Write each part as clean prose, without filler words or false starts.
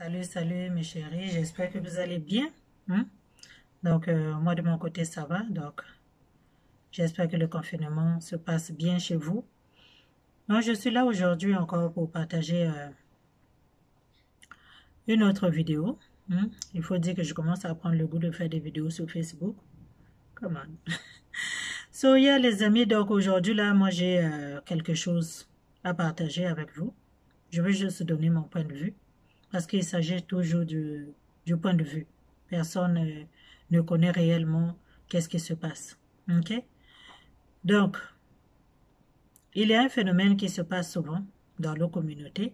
Salut, salut mes chéris, j'espère que vous allez bien. hein. Donc, moi de mon côté, ça va. Donc, j'espère que le confinement se passe bien chez vous. Donc, je suis là aujourd'hui encore pour partager une autre vidéo. Il faut dire que je commence à prendre le goût de faire des vidéos sur Facebook. Come on. So, yeah, les amis, donc aujourd'hui, là, moi, j'ai quelque chose à partager avec vous. Je veux juste donner mon point de vue parce qu'il s'agit toujours du point de vue. Personne ne connaît réellement qu'est-ce qui se passe. OK? Donc, il y a un phénomène qui se passe souvent dans nos communautés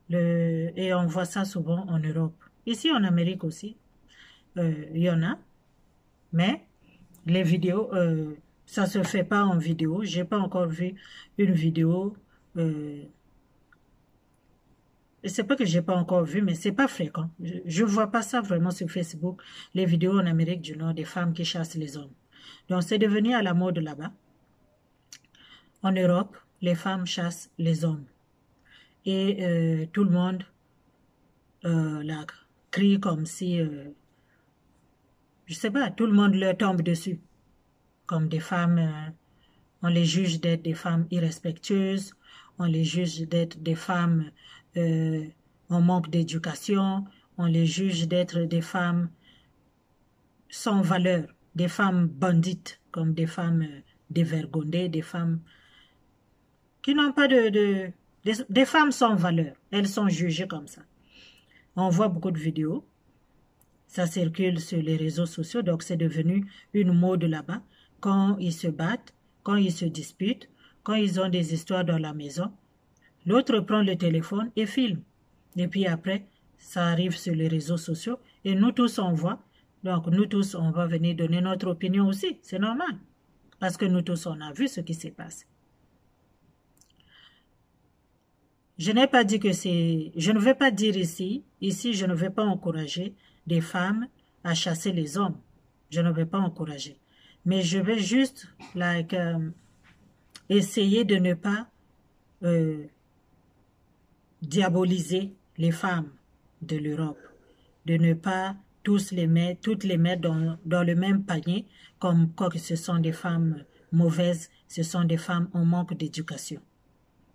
et on voit ça souvent en Europe. Ici en Amérique aussi, il y en a, mais les vidéos, ça se fait pas en vidéo. J'ai pas encore vu une vidéo. Et c'est pas que j'ai pas encore vu, mais c'est pas fréquent. Je vois pas ça vraiment sur Facebook, les vidéos en Amérique du Nord des femmes qui chassent les hommes. Donc c'est devenu à la mode là-bas. En Europe, les femmes chassent les hommes. Et tout le monde là, crie comme si, je sais pas, tout le monde leur tombe dessus. Comme des femmes, on les juge d'être des femmes irrespectueuses, on les juge d'être des femmes en manque d'éducation, on les juge d'être des femmes sans valeur, des femmes bandites, comme des femmes dévergondées, des femmes qui n'ont pas des femmes sans valeur. Elles sont jugées comme ça. On voit beaucoup de vidéos, ça circule sur les réseaux sociaux, donc c'est devenu une mode là-bas. Quand ils se battent, quand ils se disputent, quand ils ont des histoires dans la maison, l'autre prend le téléphone et filme. Et puis après, ça arrive sur les réseaux sociaux et nous tous on voit. Donc nous tous, on va venir donner notre opinion aussi. C'est normal. Parce que nous tous, on a vu ce qui s'est passé. Je n'ai pas dit que c'est... Je ne vais pas dire ici, je ne vais pas encourager des femmes à chasser les hommes. Je ne vais pas encourager. Mais je vais juste essayer de ne pas diaboliser les femmes de l'Europe, de ne pas toutes les mettre dans le même panier comme quoi que ce sont des femmes mauvaises, ce sont des femmes en manque d'éducation.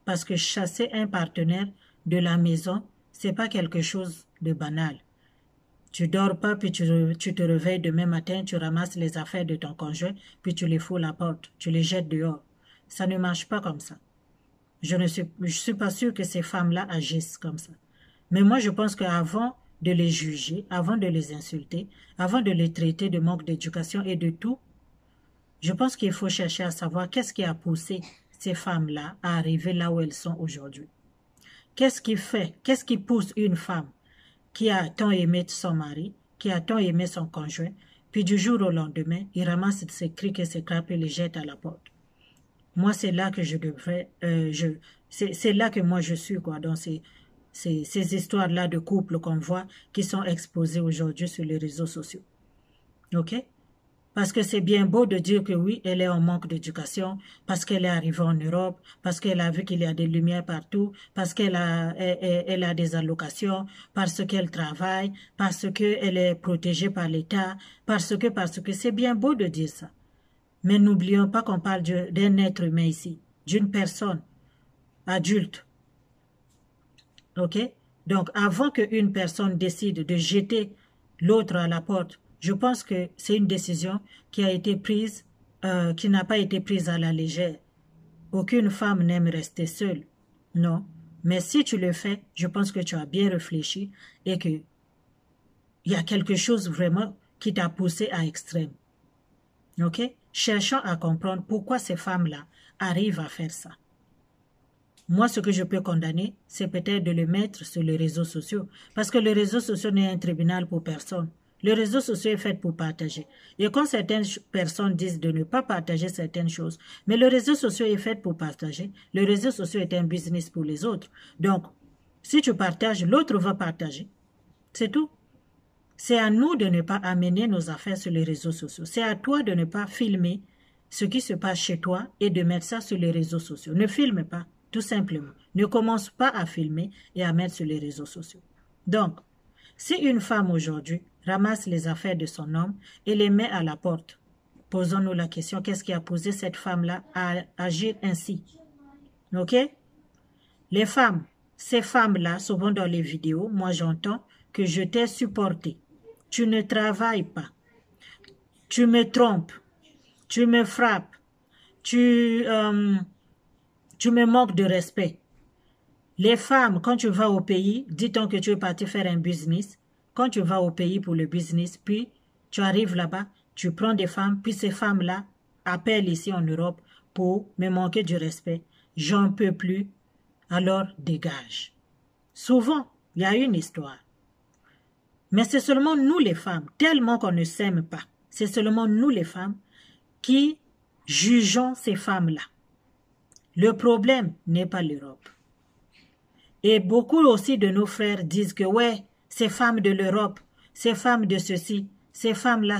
Parce que chasser un partenaire de la maison, c'est pas quelque chose de banal. Tu dors pas, puis tu te réveilles demain matin, tu ramasses les affaires de ton conjoint, puis tu les fous à la porte, tu les jettes dehors. Ça ne marche pas comme ça. Je suis pas sûre que ces femmes-là agissent comme ça. Mais moi, je pense qu'avant de les juger, avant de les insulter, avant de les traiter de manque d'éducation et de tout, je pense qu'il faut chercher à savoir qu'est-ce qui a poussé ces femmes-là à arriver là où elles sont aujourd'hui. Qu'est-ce qui pousse une femme qui a tant aimé son mari, qui a tant aimé son conjoint, puis du jour au lendemain, il ramasse ses crics et ses crapes et les jette à la porte. Moi, c'est là que je devrais, c'est là que moi je suis, quoi, dans ces histoires-là de couples qu'on voit qui sont exposées aujourd'hui sur les réseaux sociaux. OK? Parce que c'est bien beau de dire que oui, elle est en manque d'éducation, parce qu'elle est arrivée en Europe, parce qu'elle a vu qu'il y a des lumières partout, parce qu'elle elle a des allocations, parce qu'elle travaille, parce qu'elle est protégée par l'État, parce que c'est bien beau de dire ça. Mais n'oublions pas qu'on parle d'un être humain ici, d'une personne adulte. OK? Donc, avant qu'une personne décide de jeter l'autre à la porte, je pense que c'est une décision qui a été prise, qui n'a pas été prise à la légère. Aucune femme n'aime rester seule. Non. Mais si tu le fais, je pense que tu as bien réfléchi et que il y a quelque chose vraiment qui t'a poussé à extrême. OK? Cherchons à comprendre pourquoi ces femmes-là arrivent à faire ça. Moi, ce que je peux condamner, c'est peut-être de le mettre sur les réseaux sociaux. Parce que les réseaux sociaux n'est un tribunal pour personne. Le réseau social est fait pour partager. Et quand certaines personnes disent de ne pas partager certaines choses, mais le réseau social est fait pour partager. Le réseau social est un business pour les autres. Donc, si tu partages, l'autre va partager. C'est tout. C'est à nous de ne pas amener nos affaires sur les réseaux sociaux. C'est à toi de ne pas filmer ce qui se passe chez toi et de mettre ça sur les réseaux sociaux. Ne filme pas, tout simplement. Ne commence pas à filmer et à mettre sur les réseaux sociaux. Donc, si une femme aujourd'hui ramasse les affaires de son homme et les met à la porte, posons-nous la question, qu'est-ce qui a posé cette femme-là à agir ainsi? Ok? Les femmes, ces femmes-là, souvent dans les vidéos, moi j'entends que je t'ai supporté. Tu ne travailles pas. Tu me trompes. Tu me frappes. Tu me manques de respect. Les femmes, quand tu vas au pays, dit-on que tu es parti faire un business. Quand tu vas au pays pour le business, puis tu arrives là-bas, tu prends des femmes, puis ces femmes-là appellent ici en Europe pour me manquer du respect. J'en peux plus, alors dégage. Souvent, il y a une histoire. Mais c'est seulement nous les femmes, tellement qu'on ne s'aime pas. C'est seulement nous les femmes qui jugeons ces femmes-là. Le problème n'est pas l'Europe. Et beaucoup aussi de nos frères disent que ouais, ces femmes de l'Europe, ces femmes de ceci, ces femmes-là,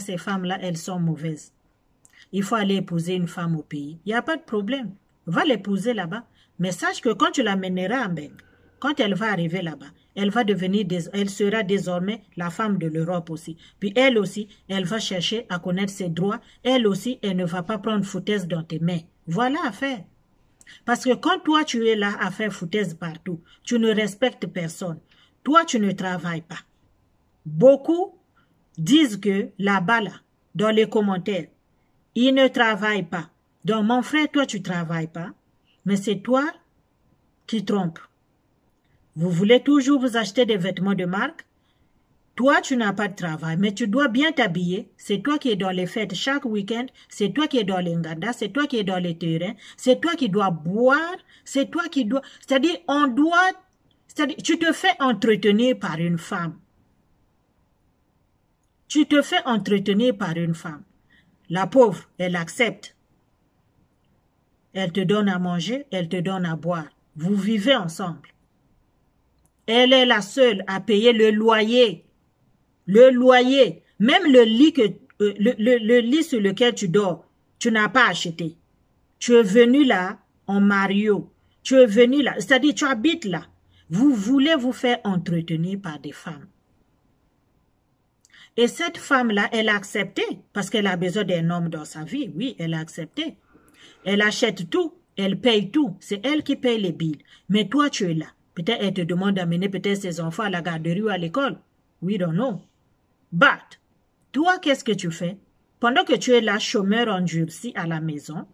elles sont mauvaises. Il faut aller épouser une femme au pays. Il n'y a pas de problème. Va l'épouser là-bas. Mais sache que quand tu l'amèneras en Belgique, quand elle va arriver là-bas, elle sera désormais la femme de l'Europe aussi. Puis elle aussi, elle va chercher à connaître ses droits. Elle aussi, elle ne va pas prendre foutaise dans tes mains. Voilà à faire. Parce que quand toi, tu es là à faire foutaise partout, tu ne respectes personne. Toi, tu ne travailles pas. Beaucoup disent que là-bas, là, dans les commentaires, ils ne travaillent pas. Donc, mon frère, toi, tu ne travailles pas, mais c'est toi qui trompes. Vous voulez toujours vous acheter des vêtements de marque? Toi, tu n'as pas de travail, mais tu dois bien t'habiller. C'est toi qui es dans les fêtes chaque week-end. C'est toi qui es dans les Nganda. C'est toi qui es dans les terrains. C'est toi qui dois boire. C'est toi qui dois... C'est-à-dire, tu te fais entretenir par une femme. Tu te fais entretenir par une femme. La pauvre, elle accepte. Elle te donne à manger, elle te donne à boire. Vous vivez ensemble. Elle est la seule à payer le loyer. Le loyer, même le lit, le lit sur lequel tu dors, tu n'as pas acheté. Tu es venu là en Mario. Tu es venu là, c'est-à-dire tu habites là. Vous voulez vous faire entretenir par des femmes. Et cette femme-là, elle a accepté parce qu'elle a besoin d'un homme dans sa vie. Oui, elle a accepté. Elle achète tout, elle paye tout. C'est elle qui paye les billes. Mais toi, tu es là. Peut-être elle te demande d'amener peut-être ses enfants à la garderie ou à l'école. We don't know. But, toi, qu'est-ce que tu fais? Pendant que tu es là, chômeur endurci à la maison,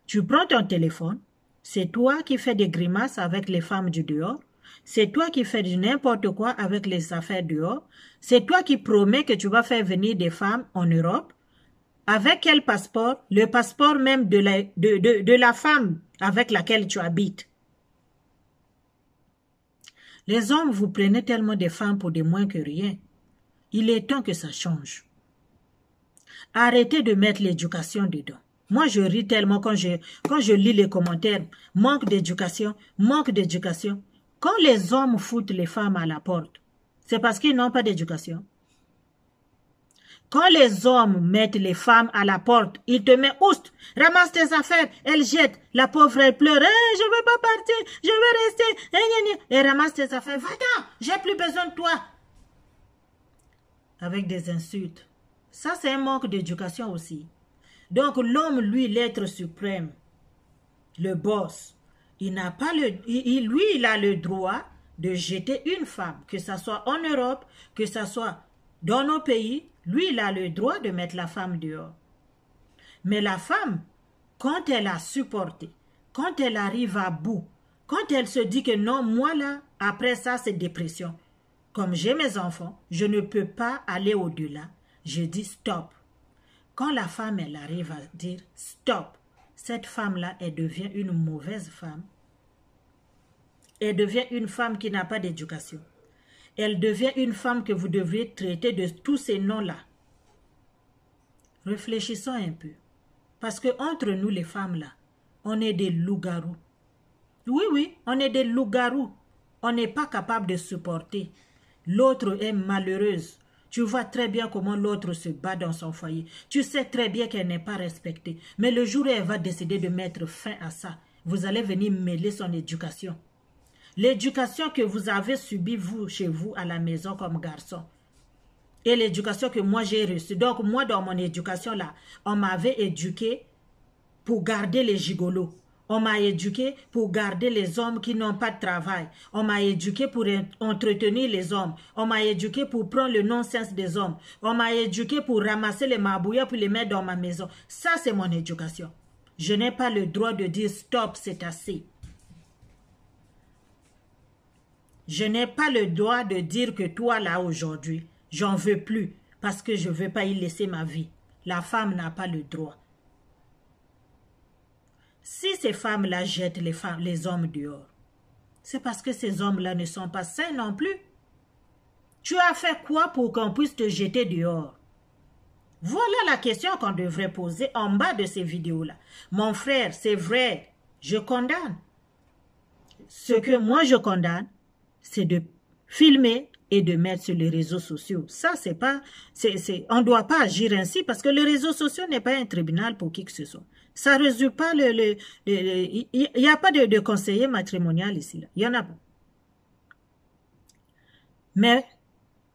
tu prends ton téléphone, c'est toi qui fais des grimaces avec les femmes du dehors, c'est toi qui fais du n'importe quoi avec les affaires dehors, c'est toi qui promets que tu vas faire venir des femmes en Europe. Avec quel passeport? Le passeport même de la femme avec laquelle tu habites. Les hommes, vous prenez tellement des femmes pour des moins que rien. Il est temps que ça change. Arrêtez de mettre l'éducation dedans. Moi, je ris tellement quand je lis les commentaires. Manque d'éducation, manque d'éducation. Quand les hommes foutent les femmes à la porte, c'est parce qu'ils n'ont pas d'éducation. Quand les hommes mettent les femmes à la porte, ils te mettent oust, ramasse tes affaires, elle jette, la pauvre elle pleure, hey, je ne veux pas partir, je veux rester, et ramasse tes affaires, va-t'en, j'ai plus besoin de toi. Avec des insultes. Ça, c'est un manque d'éducation aussi. Donc, l'homme, lui, l'être suprême, le boss, il n'a pas lui, il a le droit de jeter une femme, que ce soit en Europe, que ce soit dans nos pays, lui, il a le droit de mettre la femme dehors. Mais la femme, quand elle a supporté, quand elle arrive à bout, quand elle se dit que non, moi là, après ça, c'est dépression. Comme j'ai mes enfants, je ne peux pas aller au-delà. Je dis stop. Quand la femme, elle arrive à dire stop, cette femme-là, elle devient une mauvaise femme. Elle devient une femme qui n'a pas d'éducation. Elle devient une femme que vous devez traiter de tous ces noms-là. Réfléchissons un peu. Parce que entre nous, les femmes-là, on est des loups-garous. Oui, oui, on est des loups-garous. On n'est pas capable de supporter. L'autre est malheureuse. Tu vois très bien comment l'autre se bat dans son foyer. Tu sais très bien qu'elle n'est pas respectée. Mais le jour où elle va décider de mettre fin à ça, vous allez venir mêler son éducation. L'éducation que vous avez subie, vous, chez vous, à la maison comme garçon, et l'éducation que moi j'ai reçue. Donc, moi, dans mon éducation, là, on m'avait éduqué pour garder les gigolos. On m'a éduqué pour garder les hommes qui n'ont pas de travail. On m'a éduqué pour entretenir les hommes. On m'a éduqué pour prendre le non-sens des hommes. On m'a éduqué pour ramasser les marbouillères pour les mettre dans ma maison. Ça, c'est mon éducation. Je n'ai pas le droit de dire stop, c'est assez. Je n'ai pas le droit de dire que toi, là, aujourd'hui, j'en veux plus parce que je ne veux pas y laisser ma vie. La femme n'a pas le droit. Si ces femmes-là jettent les hommes dehors, c'est parce que ces hommes-là ne sont pas sains non plus. Tu as fait quoi pour qu'on puisse te jeter dehors? Voilà la question qu'on devrait poser en bas de ces vidéos-là. Mon frère, c'est vrai, je condamne. Ce que moi je condamne, c'est de filmer et de mettre sur les réseaux sociaux. Ça, c'est pas... on ne doit pas agir ainsi parce que les réseaux sociaux n'est pas un tribunal pour qui que ce soit. Ça ne résout pas il n'y a pas de conseiller matrimonial ici. Là. Il n'y en a pas. Mais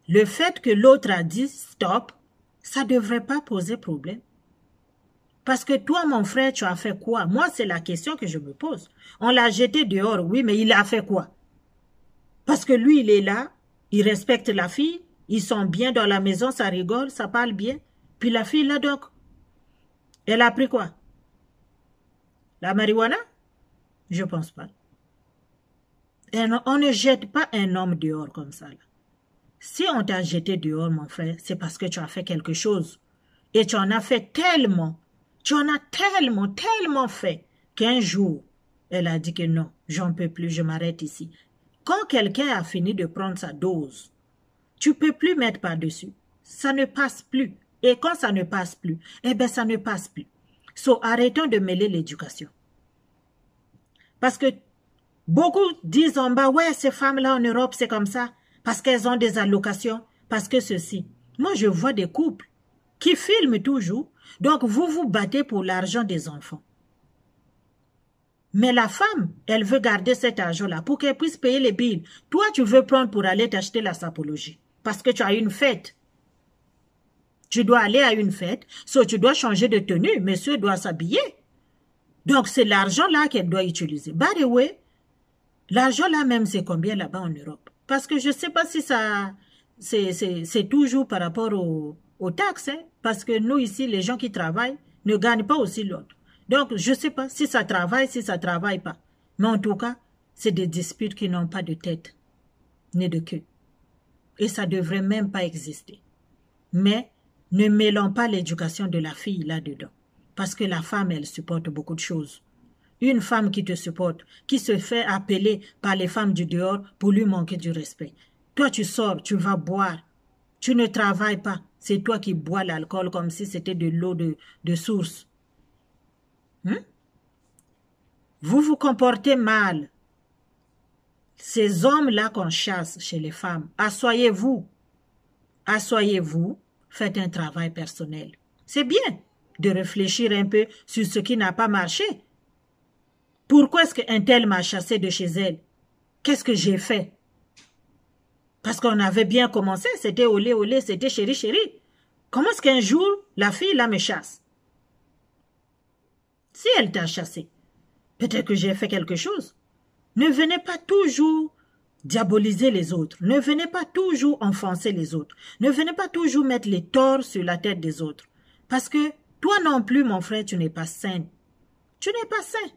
le fait que l'autre a dit stop, ça ne devrait pas poser problème. Parce que toi, mon frère, tu as fait quoi? Moi, c'est la question que je me pose. On l'a jeté dehors, oui, mais il a fait quoi? Parce que lui, il est là, il respecte la fille, ils sont bien dans la maison, ça rigole, ça parle bien. Puis la fille, là, donc, elle a pris quoi? La marijuana? Je pense pas. Et on ne jette pas un homme dehors comme ça. Là. Si on t'a jeté dehors, mon frère, c'est parce que tu as fait quelque chose. Et tu en as fait tellement, tu en as tellement fait, qu'un jour, elle a dit que non, j'en peux plus, je m'arrête ici. Quand quelqu'un a fini de prendre sa dose, tu ne peux plus mettre par-dessus. Ça ne passe plus. Et quand ça ne passe plus, eh bien, ça ne passe plus. So, arrêtons de mêler l'éducation. Parce que beaucoup disent en bas, ouais, ces femmes-là en Europe, c'est comme ça. Parce qu'elles ont des allocations. Parce que ceci. Moi, je vois des couples qui filment toujours. Donc, vous vous battez pour l'argent des enfants. Mais la femme, elle veut garder cet argent-là pour qu'elle puisse payer les billes. Toi, tu veux prendre pour aller t'acheter la sapologie. Parce que tu as une fête. Tu dois aller à une fête, soit tu dois changer de tenue, monsieur doit s'habiller. Donc, c'est l'argent-là qu'elle doit utiliser. By the way, l'argent-là même, c'est combien là-bas en Europe? Parce que je ne sais pas si ça... C'est toujours par rapport aux taxes. Hein? Parce que nous, ici, les gens qui travaillent ne gagnent pas aussi l'autre. Donc, je ne sais pas si ça travaille, si ça ne travaille pas. Mais en tout cas, c'est des disputes qui n'ont pas de tête, ni de queue. Et ça ne devrait même pas exister. Mais ne mêlons pas l'éducation de la fille là-dedans. Parce que la femme, elle supporte beaucoup de choses. Une femme qui te supporte, qui se fait appeler par les femmes du dehors pour lui manquer du respect. Toi, tu sors, tu vas boire. Tu ne travailles pas. C'est toi qui bois l'alcool comme si c'était de l'eau de source. Vous vous comportez mal. Ces hommes-là qu'on chasse chez les femmes, asseyez-vous. Asseyez-vous, faites un travail personnel. C'est bien de réfléchir un peu sur ce qui n'a pas marché. Pourquoi est-ce qu'un tel m'a chassé de chez elle? Qu'est-ce que j'ai fait? Parce qu'on avait bien commencé, c'était olé, olé, c'était chéri, chéri. Comment est-ce qu'un jour, la fille là me chasse? Si elle t'a chassé, peut-être que j'ai fait quelque chose. Ne venez pas toujours diaboliser les autres. Ne venez pas toujours enfoncer les autres. Ne venez pas toujours mettre les torts sur la tête des autres. Parce que toi non plus, mon frère, tu n'es pas sain. Tu n'es pas sain.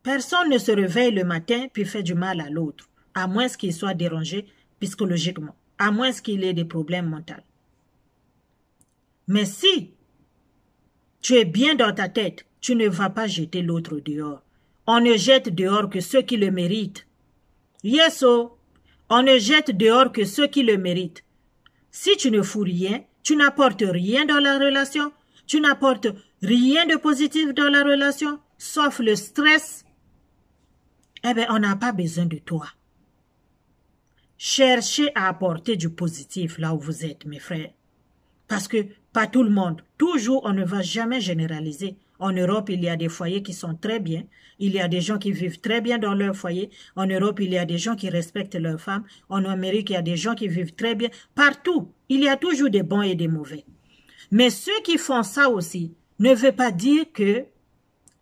Personne ne se réveille le matin puis fait du mal à l'autre, à moins qu'il soit dérangé psychologiquement, à moins qu'il ait des problèmes mentaux. Mais si tu es bien dans ta tête, tu ne vas pas jeter l'autre dehors. On ne jette dehors que ceux qui le méritent. Yes, oh. On ne jette dehors que ceux qui le méritent. Si tu ne fous rien, tu n'apportes rien dans la relation, tu n'apportes rien de positif dans la relation, sauf le stress, eh bien, on n'a pas besoin de toi. Cherchez à apporter du positif là où vous êtes, mes frères. Parce que pas tout le monde, toujours on ne va jamais généraliser. En Europe, il y a des foyers qui sont très bien. Il y a des gens qui vivent très bien dans leur foyer. En Europe, il y a des gens qui respectent leurs femmes. En Amérique, il y a des gens qui vivent très bien. Partout, il y a toujours des bons et des mauvais. Mais ceux qui font ça aussi ne veut pas dire que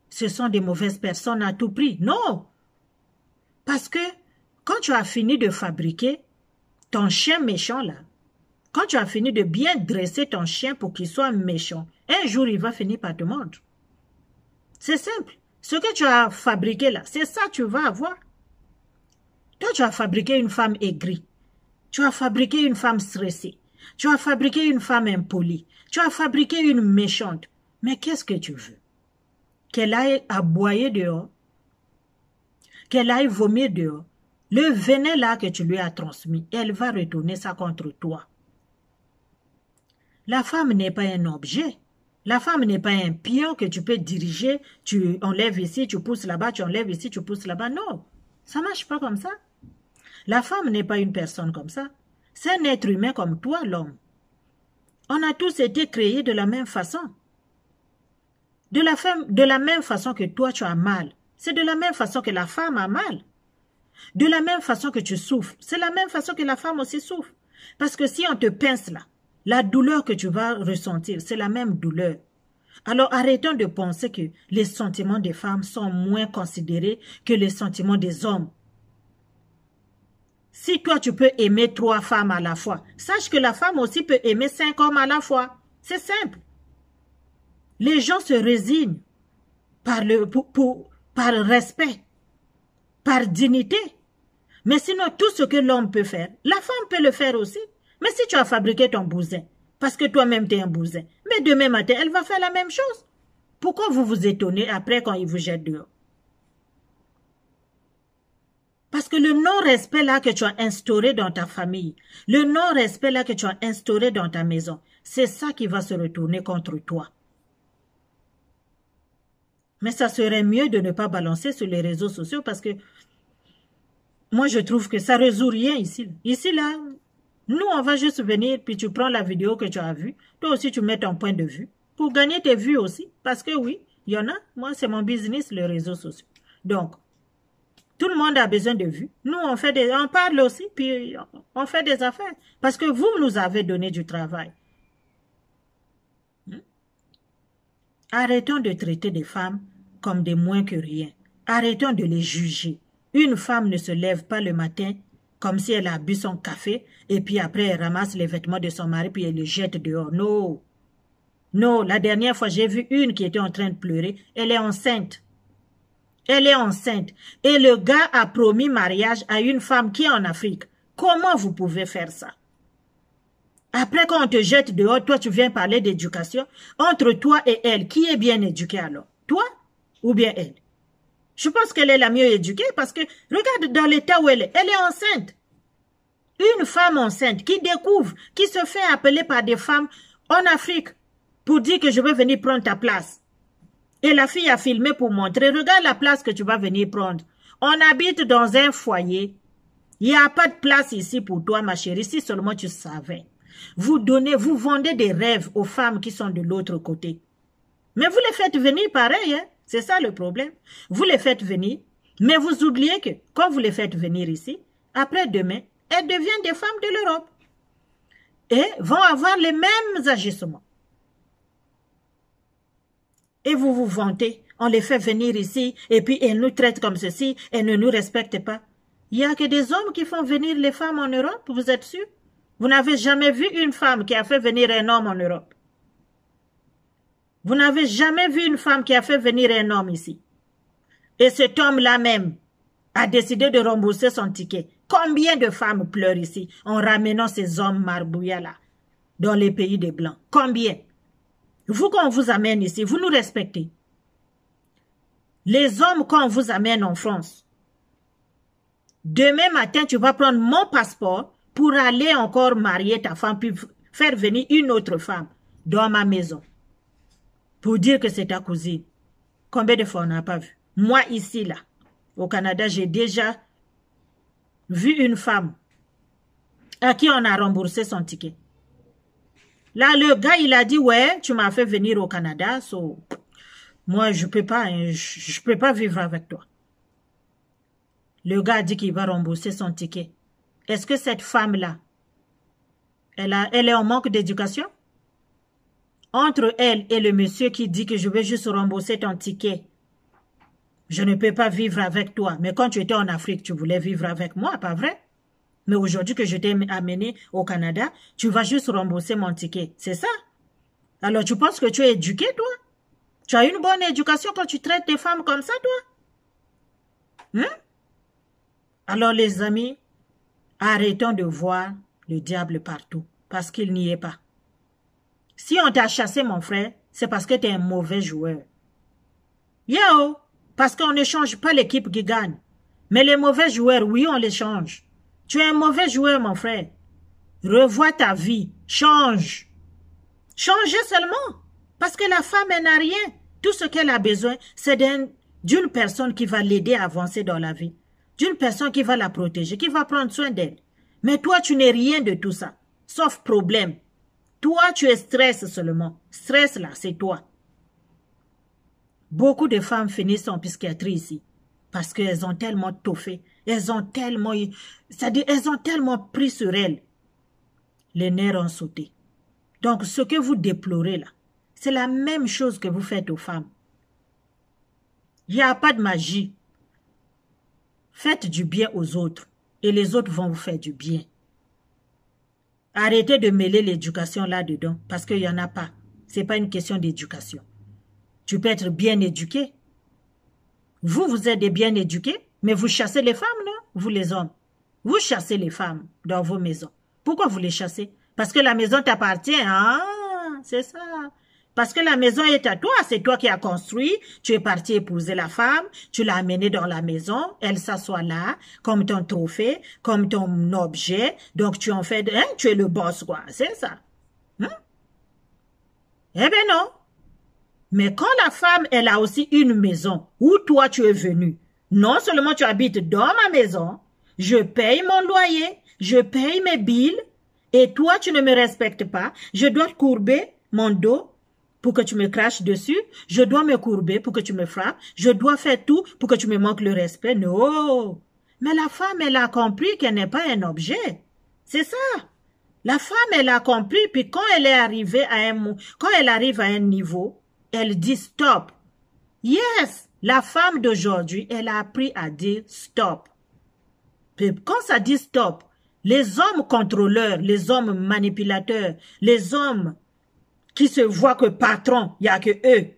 ce sont des mauvaises personnes à tout prix. Non! Parce que quand tu as fini de fabriquer ton chien méchant là, quand tu as fini de bien dresser ton chien pour qu'il soit méchant, un jour il va finir par te mordre. C'est simple. Ce que tu as fabriqué là, c'est ça que tu vas avoir. Toi, tu as fabriqué une femme aigrie. Tu as fabriqué une femme stressée. Tu as fabriqué une femme impolie. Tu as fabriqué une méchante. Mais qu'est-ce que tu veux? Qu'elle aille aboyer dehors? Qu'elle aille vomir dehors? Le venin là que tu lui as transmis, elle va retourner ça contre toi. La femme n'est pas un objet. La femme n'est pas un pion que tu peux diriger. Tu enlèves ici, tu pousses là-bas, tu enlèves ici, tu pousses là-bas. Non, ça ne marche pas comme ça. La femme n'est pas une personne comme ça. C'est un être humain comme toi, l'homme. On a tous été créés de la même façon. De la même façon que toi, tu as mal. C'est de la même façon que la femme a mal. De la même façon que tu souffres. C'est la même façon que la femme aussi souffre. Parce que si on te pince là, la douleur que tu vas ressentir, c'est la même douleur. Alors arrêtons de penser que les sentiments des femmes sont moins considérés que les sentiments des hommes. Si toi tu peux aimer 3 femmes à la fois, sache que la femme aussi peut aimer 5 hommes à la fois. C'est simple. Les gens se résignent par respect, par dignité. Mais sinon, tout ce que l'homme peut faire, la femme peut le faire aussi. Mais si tu as fabriqué ton bousin, parce que toi-même tu es un bousin, mais demain matin, elle va faire la même chose. Pourquoi vous vous étonnez après quand il vous jette dehors? Parce que le non-respect là que tu as instauré dans ta famille, le non-respect là que tu as instauré dans ta maison, c'est ça qui va se retourner contre toi. Mais ça serait mieux de ne pas balancer sur les réseaux sociaux parce que moi je trouve que ça ne résout rien ici. Ici là, nous on va juste venir puis tu prends la vidéo que tu as vue, toi aussi tu mets ton point de vue pour gagner tes vues aussi. Parce que oui, il y en a, moi c'est mon business les réseaux sociaux. Donc, tout le monde a besoin de vues. Nous, on parle aussi, puis on fait des affaires. Parce que vous nous avez donné du travail. Arrêtons de traiter des femmes comme des moins que rien. Arrêtons de les juger. Une femme ne se lève pas le matin comme si elle a bu son café et puis après elle ramasse les vêtements de son mari puis elle les jette dehors. Non. Non, la dernière fois j'ai vu une qui était en train de pleurer. Elle est enceinte. Elle est enceinte. Et le gars a promis mariage à une femme qui est en Afrique. Comment vous pouvez faire ça? Après, quand on te jette dehors, toi, tu viens parler d'éducation. Entre toi et elle, qui est bien éduqué alors? Toi ou bien elle? Je pense qu'elle est la mieux éduquée parce que, regarde dans l'état où elle est enceinte. Une femme enceinte qui découvre, qui se fait appeler par des femmes en Afrique pour dire que je veux venir prendre ta place. Et la fille a filmé pour montrer, regarde la place que tu vas venir prendre. On habite dans un foyer. Il n'y a pas de place ici pour toi, ma chérie, si seulement tu savais. Vous vendez des rêves aux femmes qui sont de l'autre côté. Mais vous les faites venir pareil, hein? C'est ça le problème. Vous les faites venir, mais vous oubliez que quand vous les faites venir ici, après demain, elles deviennent des femmes de l'Europe. Et vont avoir les mêmes agissements. Et vous vous vantez, on les fait venir ici, et puis elles nous traitent comme ceci, elles ne nous respectent pas. Il n'y a que des hommes qui font venir les femmes en Europe, vous êtes sûr? Vous n'avez jamais vu une femme qui a fait venir un homme en Europe. Vous n'avez jamais vu une femme qui a fait venir un homme ici. Et cet homme-là même a décidé de rembourser son ticket. Combien de femmes pleurent ici en ramenant ces hommes marbouillats-là dans les pays des Blancs? Combien? Vous, quand on vous amène ici, vous nous respectez. Les hommes, quand on vous amène en France, demain matin, tu vas prendre mon passeport pour aller encore marier ta femme, puis faire venir une autre femme dans ma maison. Pour dire que c'est ta cousine. Combien de fois on n'a pas vu? Moi, ici, là, au Canada, j'ai déjà vu une femme à qui on a remboursé son ticket. Là, le gars, il a dit, ouais, tu m'as fait venir au Canada, so, Moi, je peux pas, hein, je peux pas vivre avec toi. Le gars dit qu'il va rembourser son ticket. Est-ce que cette femme-là, elle est en manque d'éducation? Entre elle et le monsieur qui dit que je vais juste rembourser ton ticket, je ne peux pas vivre avec toi. Mais quand tu étais en Afrique, tu voulais vivre avec moi, pas vrai? Mais aujourd'hui que je t'ai amené au Canada, tu vas juste rembourser mon ticket. C'est ça? Alors tu penses que tu es éduqué, toi? Tu as une bonne éducation quand tu traites des femmes comme ça, toi? Hein? Alors les amis, arrêtons de voir le diable partout, parce qu'il n'y est pas. Si on t'a chassé, mon frère, c'est parce que tu es un mauvais joueur. Yo! Parce qu'on ne change pas l'équipe qui gagne. Mais les mauvais joueurs, oui, on les change. Tu es un mauvais joueur, mon frère. Revois ta vie. Change. Changez seulement. Parce que la femme, elle n'a rien. Tout ce qu'elle a besoin, c'est d'une personne qui va l'aider à avancer dans la vie. D'une personne qui va la protéger, qui va prendre soin d'elle. Mais toi, tu n'es rien de tout ça. Sauf problème. Toi, tu es stress seulement. Stress, là, c'est toi. Beaucoup de femmes finissent en psychiatrie ici. Parce qu'elles ont tellement toffé. Elles ont tellement pris sur elles. Les nerfs ont sauté. Donc, ce que vous déplorez là, c'est la même chose que vous faites aux femmes. Il n'y a pas de magie. Faites du bien aux autres et les autres vont vous faire du bien. Arrêtez de mêler l'éducation là-dedans parce qu'il n'y en a pas. Ce n'est pas une question d'éducation. Tu peux être bien éduqué. Vous êtes des bien éduqués, mais vous chassez les femmes, non? Vous les hommes. Vous chassez les femmes dans vos maisons. Pourquoi vous les chassez? Parce que la maison t'appartient. Ah, c'est ça. Parce que la maison est à toi, c'est toi qui as construit. Tu es parti épouser la femme, tu l'as amenée dans la maison, elle s'assoit là, comme ton trophée, comme ton objet. Donc tu en fais, hein, tu es le boss, quoi. C'est ça. Hein? Eh bien non. Mais quand la femme, elle a aussi une maison où toi tu es venu, non seulement tu habites dans ma maison, je paye mon loyer, je paye mes billes, et toi tu ne me respectes pas, je dois courber mon dos pour que tu me craches dessus, je dois me courber pour que tu me frappes, je dois faire tout pour que tu me manques le respect. Non. Mais la femme, elle a compris qu'elle n'est pas un objet. C'est ça. La femme, elle a compris, puis quand elle est arrivée quand elle arrive à un niveau, elle dit stop. Yes, la femme d'aujourd'hui, elle a appris à dire stop. Puis quand ça dit stop, les hommes contrôleurs, les hommes manipulateurs, les hommes qui se voient que patron, il n'y a que eux,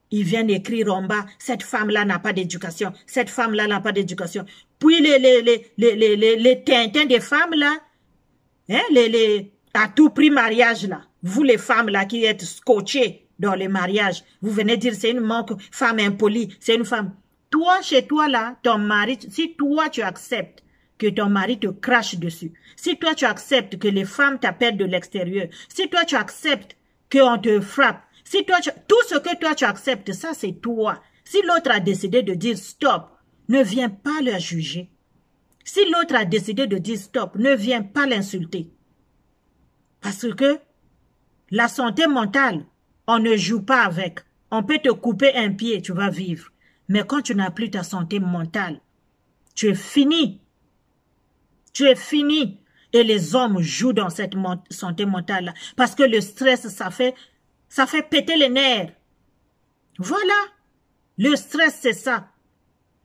ils viennent écrire en bas, cette femme-là n'a pas d'éducation, cette femme-là n'a pas d'éducation. Puis les tintins des femmes là, hein, à tout prix mariage là, vous les femmes là qui êtes scotchées dans les mariages, vous venez dire c'est une femme impolie, c'est une femme. Toi, chez toi là, ton mari, si toi tu acceptes que ton mari te crache dessus, si toi tu acceptes que les femmes t'appellent de l'extérieur, si toi tu acceptes qu'on te frappe, si toi tout ce que toi tu acceptes, ça c'est toi. Si l'autre a décidé de dire stop, ne viens pas le juger. Si l'autre a décidé de dire stop, ne viens pas l'insulter. Parce que la santé mentale, on ne joue pas avec. On peut te couper un pied, tu vas vivre. Mais quand tu n'as plus ta santé mentale, tu es fini. Tu es fini. Et les hommes jouent dans cette santé mentale-là. Parce que le stress, ça fait péter les nerfs. Voilà. Le stress, c'est ça.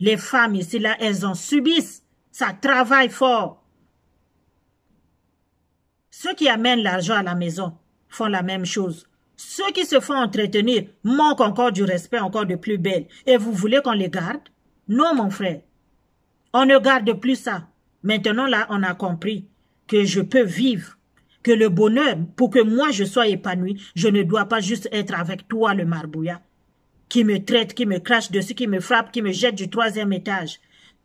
Les femmes ici, là, elles en subissent. Ça travaille fort. Ceux qui amènent l'argent à la maison font la même chose. Ceux qui se font entretenir manquent encore du respect, encore de plus belle. Et vous voulez qu'on les garde? Non, mon frère. On ne garde plus ça. Maintenant, là, on a compris que je peux vivre, que le bonheur, pour que moi je sois épanoui, je ne dois pas juste être avec toi, le marbouillat, qui me traite, qui me crache dessus, qui me frappe, qui me jette du 3e étage.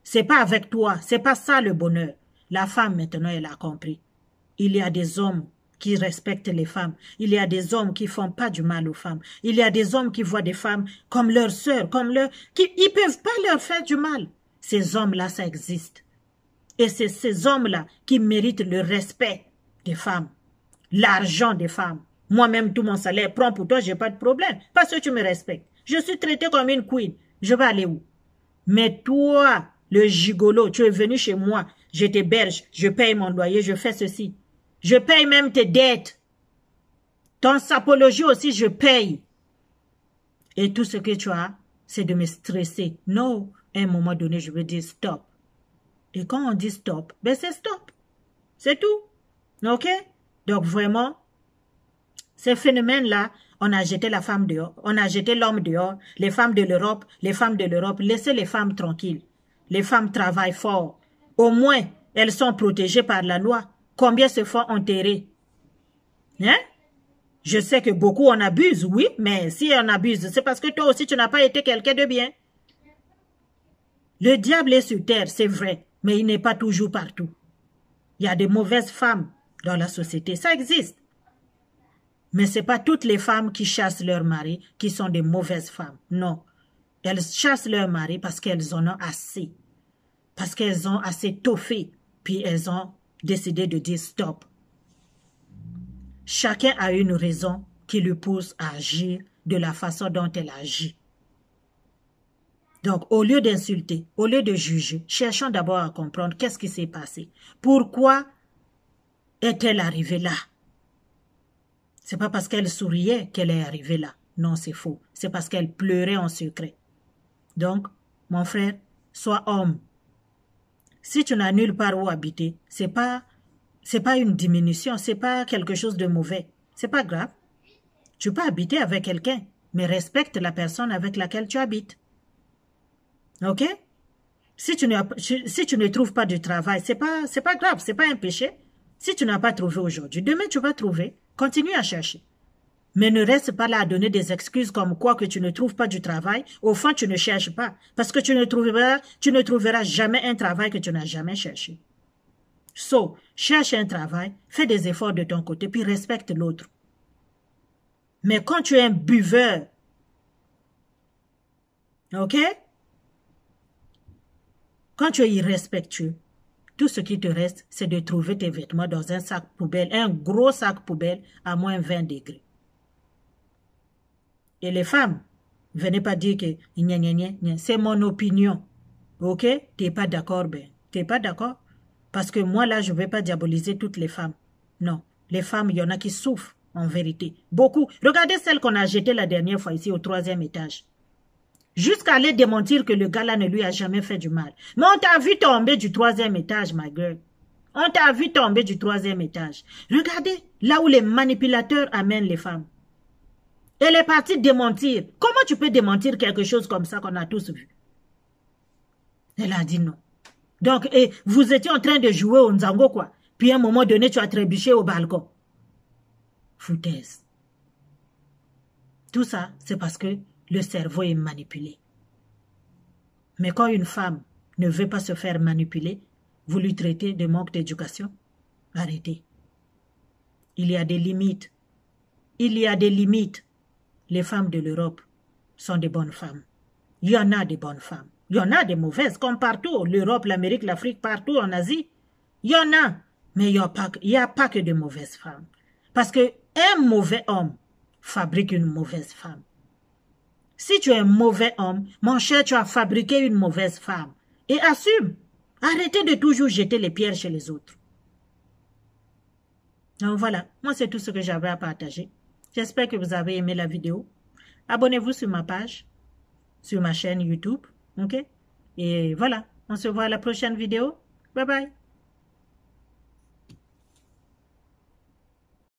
C'est pas avec toi, c'est pas ça le bonheur. La femme, maintenant, elle a compris. Il y a des hommes qui respectent les femmes. Il y a des hommes qui font pas du mal aux femmes. Il y a des hommes qui voient des femmes comme leurs sœurs, ils peuvent pas leur faire du mal. Ces hommes-là, ça existe. Et c'est ces hommes-là qui méritent le respect des femmes, l'argent des femmes. Moi-même, tout mon salaire prend pour toi, j'ai pas de problème. Parce que tu me respectes. Je suis traitée comme une queen. Je vais aller où? Mais toi, le gigolo, tu es venu chez moi, je t'héberge, je paye mon loyer, je fais ceci. Je paye même tes dettes. Ton sapologie aussi, je paye. Et tout ce que tu as, c'est de me stresser. Non, à un moment donné, je veux dire stop. Et quand on dit stop, ben c'est stop. C'est tout. OK? Donc vraiment, ces phénomènes-là, on a jeté la femme dehors, on a jeté l'homme dehors, les femmes de l'Europe, laissez les femmes tranquilles. Les femmes travaillent fort. Au moins, elles sont protégées par la loi. Combien se font enterrer? Hein? Je sais que beaucoup en abusent, oui, mais si on abuse, c'est parce que toi aussi, tu n'as pas été quelqu'un de bien. Le diable est sur terre, c'est vrai, mais il n'est pas toujours partout. Il y a des mauvaises femmes dans la société, ça existe. Mais ce n'est pas toutes les femmes qui chassent leur mari qui sont des mauvaises femmes. Non. Elles chassent leur mari parce qu'elles en ont assez. Parce qu'elles ont assez toffé. Puis elles ont décidé de dire stop. Chacun a une raison qui le pousse à agir de la façon dont elle agit. Donc, au lieu d'insulter, au lieu de juger, cherchons d'abord à comprendre qu'est-ce qui s'est passé. Pourquoi est-elle arrivée là? C'est pas parce qu'elle souriait qu'elle est arrivée là. Non, c'est faux. C'est parce qu'elle pleurait en secret. Donc, mon frère, sois homme. Si tu n'as nulle part où habiter, c'est pas une diminution, c'est pas quelque chose de mauvais. C'est pas grave. Tu peux habiter avec quelqu'un, mais respecte la personne avec laquelle tu habites. OK? Si tu ne trouves pas de travail, c'est pas grave, c'est pas un péché. Si tu n'as pas trouvé aujourd'hui, demain tu vas trouver. Continue à chercher. Mais ne reste pas là à donner des excuses comme quoi que tu ne trouves pas du travail. Au fond, tu ne cherches pas. Parce que tu ne trouveras jamais un travail que tu n'as jamais cherché. So, cherche un travail, fais des efforts de ton côté, puis respecte l'autre. Mais quand tu es un buveur, OK? Quand tu es irrespectueux, tout ce qui te reste, c'est de trouver tes vêtements dans un sac poubelle, un gros sac poubelle à moins 20 degrés. Et les femmes, venez pas dire que c'est mon opinion. OK? Tu n'es pas d'accord, ben. Tu n'es pas d'accord? Parce que moi, là, je ne vais pas diaboliser toutes les femmes. Non. Les femmes, il y en a qui souffrent, en vérité. Beaucoup. Regardez celle qu'on a jetée la dernière fois ici au 3e étage. Jusqu'à aller démentir que le gars-là ne lui a jamais fait du mal. Mais on t'a vu tomber du 3e étage, my girl. On t'a vu tomber du 3e étage. Regardez là où les manipulateurs amènent les femmes. Elle est partie démentir. Comment tu peux démentir quelque chose comme ça qu'on a tous vu? Elle a dit non. Donc, vous étiez en train de jouer au Nzango, quoi. Puis à un moment donné, tu as trébuché au balcon. Foutaise. Tout ça, c'est parce que le cerveau est manipulé. Mais quand une femme ne veut pas se faire manipuler, vous lui traitez de manque d'éducation. Arrêtez. Il y a des limites. Il y a des limites. Les femmes de l'Europe sont des bonnes femmes. Il y en a des bonnes femmes. Il y en a des mauvaises, comme partout. L'Europe, l'Amérique, l'Afrique, partout en Asie. Il y en a. Mais il n'y a pas que de mauvaises femmes. Parce qu'un mauvais homme fabrique une mauvaise femme. Si tu es un mauvais homme, mon cher, tu as fabriqué une mauvaise femme. Et assume. Arrêtez de toujours jeter les pierres chez les autres. Donc voilà, moi c'est tout ce que j'avais à partager. J'espère que vous avez aimé la vidéo. Abonnez-vous sur ma page, sur ma chaîne YouTube. OK? Et voilà, on se voit à la prochaine vidéo. Bye bye.